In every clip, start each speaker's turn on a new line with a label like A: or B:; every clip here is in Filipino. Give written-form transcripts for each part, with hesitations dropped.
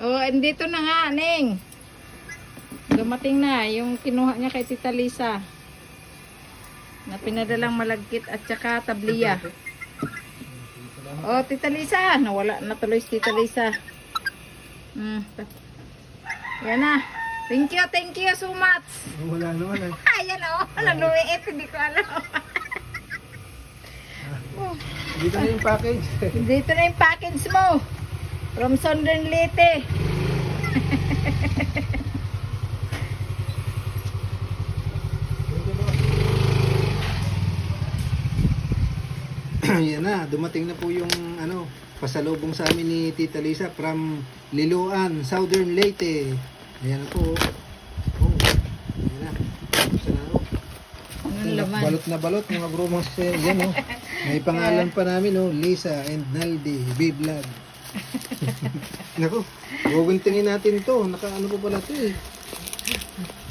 A: Oh, andito na nga, Neng. Dumating na yung kinuha niya kay Tita Lisa. Na pinadalang malagkit at saka tabliya. Oh, Tita Lisa. Nawala na tuloy si Tita Lisa. Yan na. Thank you so much.
B: Wala naman eh.
A: Ayan o, naluwiit, hindi ko alam.
B: Dito na yung package.
A: Dito na yung package mo. From Southern Leyte.
B: Yan na, dumating na po yung ano, pasalubong sa amin ni Tita Lisa from Liloan, Southern Leyte. Ayan na po. Oh, ayan na. Buksan na, oh.
A: Anong laman?
B: Balot na balot, mga bro, mga sis. Yan, oh. May pangalan pa namin, oh, Lisa and Naldi, B-Vlog. Naku, guguntingin natin to. Naka-ano po pala to eh.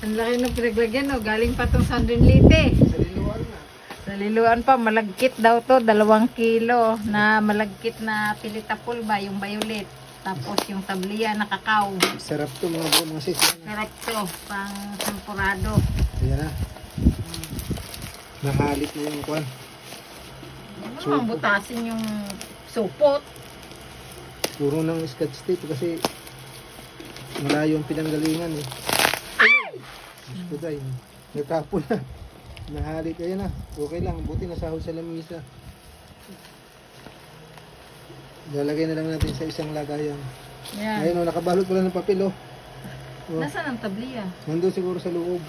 A: Ang laki ng pinaglagyan, oh. Galing pa tong Southern Leyte.
B: Sa Liloan na.
A: Sa Liloan pa, malagkit daw to, 2 kilo na malagkit na pilitapul ba, yung violet. Tapos yung tabliya na kakao.
B: Sarap to, mga bro, mga sis.
A: Sarap to, pang tempurado.
B: Ayan na. Nahalit na yung kwan.
A: Ano ang butasin yung supot?
B: Puro ng scotch tape kasi malayo ang pinanggalingan eh.
A: Ay!
B: Gusto tayo. Nagtapon na. Nahalit. Ayan na. Okay lang. Buti nasahod sa lamisa. Lalagay na lang natin sa isang lagayan.
A: Yan.
B: Ayun o, nakabalot pala ng papel oh. Oh.
A: Nasaan ang tabliya?
B: Nandun siguro sa loob.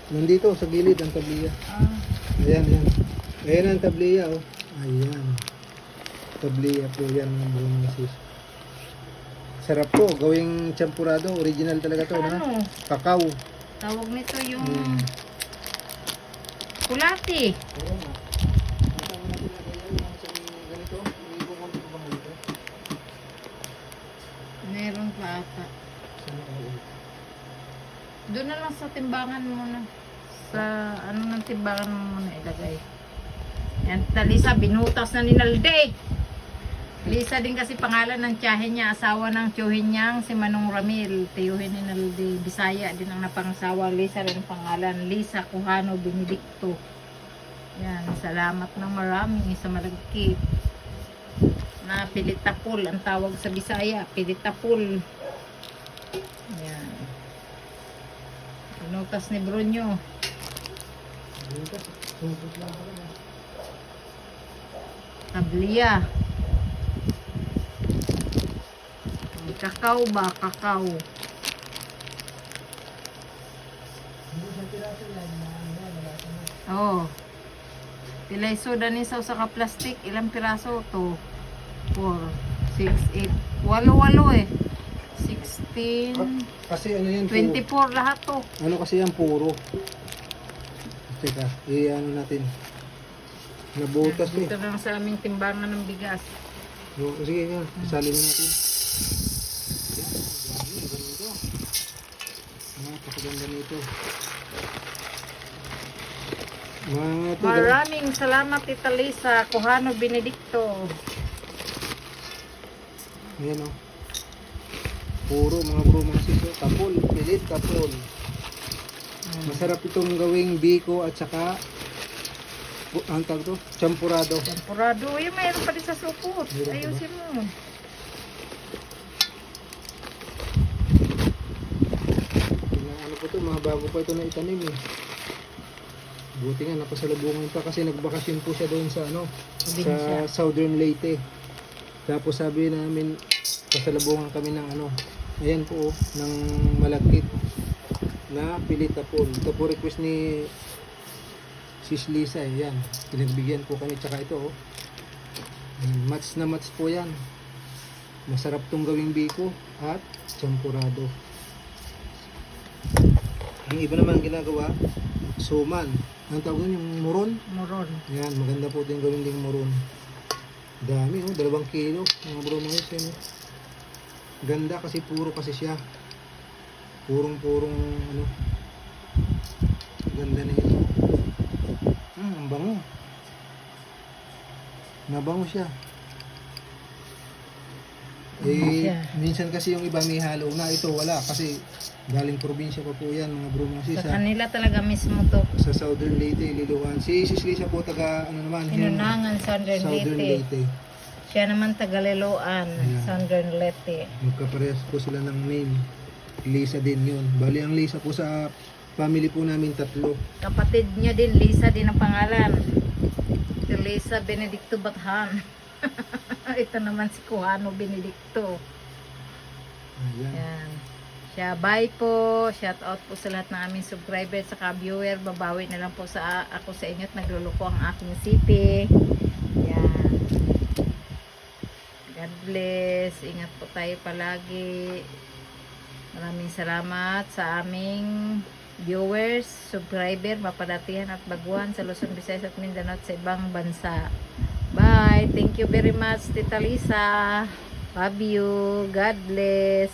B: Nandito sa gilid ang tabliya.
A: Ah,
B: Ayan, ayan. Ayan ang tabliya oh. Ayan. Tabliya po yan mga mga sis. Sarap po. Gawing champurado. Original talaga to. Na?
A: ano?
B: Kakao.
A: Tawag nito yung
B: Hmm.
A: kulati. Meron pa ata. Doon na lang sa timbangan mo na. Sa ano ng timbangan mo muna ilagay. Yan, Lisa, binutas na ni Nalde. Lisa din kasi pangalan ng tiyahin niya, asawa ng tiyuhin niyang si Manong Ramil, tiyuhin ni Nalde. Bisaya din ang napangasawa. Lisa rin ang pangalan. Lisa Kuhano Benedicto. Yan, salamat ng marami sa malagkit. Na pilitapul ang tawag sa Bisaya, pilitapul. Yan. Pinutas ni Brunyo. Tabliya. Kakao ba? Kakao. Oh. Pilay soda ni sa plastic. Ilang piraso to? 4, 6, 8. Walo eh. 16.
B: Kasi ano yan
A: 24 lahat to.
B: Ano kasi yan puro. Teka, i-ano natin. Nabutas eh.
A: Dito lang sa aming timbangan ng bigas.
B: Sige nga, isali na natin. Yan, ganito. Napakaganda nito. Mga ito,
A: Maraming salamat Tita Lisa Kuhano Benedicto.
B: ayan o. Puro mga bro, mga siso. Kapul, pilit, kapul. Masarap itong gawing biko at saka ang tawag to? Champurado.
A: Tempurado. Yung mayroon pa din sa supot.
B: Meron pa ba?
A: Ayusin mo.
B: Ano po to, mga bago pa ito na itanim eh. Buti nga napasalubungan pa kasi nagbakasyon po siya doon sa ano, sa Southern Leyte. Tapos sabi namin pasalubungan kami ng ano, ayan po oh, ng malagkit na pilitapol. Ito po request ni Sis Lisa eh, yan. Pinagbigyan po kami tsaka ito oh. Match na match po yan. Masarap tong gawing biko at champurado. Yung iba naman ginagawa, suman. Ang tawag nun, yung muron.
A: Moron.
B: Yan, maganda po din gawin ding muron. Dami oh, 2 kilo. Mga bro mga yun. Ganda kasi puro kasi siya. Purong-purong ano. Ganda na ito. Ang bango. Nabango siya.
A: Siya.
B: Minsan kasi yung iba may halo na. Ito wala kasi galing probinsya pa po yan mga bro mga sis.
A: Sa kanila talaga mismo to.
B: Sa Southern Leyte, Liloan. Si Sis Lisa po taga ano naman?
A: Hinunangan, Southern
B: Southern
A: Leyte.
B: Leyte.
A: Siya naman taga Liloan,
B: Ayan.
A: Southern Leyte.
B: Magkaparehas po sila ng name. Lisa din yun. Bali ang Lisa po sa family po namin 3.
A: Kapatid niya din, Lisa din ang pangalan. Si Lisa Benedicto Bathan. Ito naman si Kuhano Benedicto.
B: Ayan.
A: Yan. Siya, bye po. Shout out po sa lahat ng aming subscriber sa viewer. Babawi na lang po sa ako sa inyo at nagluluko ang aking sipi. Yan. God bless. Ingat po tayo palagi. Maraming salamat sa aming viewers, subscriber, mapadatihan at baguhan sa Luzon, Visayas at Mindanao at sa ibang bansa. Bye. Thank you very much, Tita Lisa. Love you. God bless.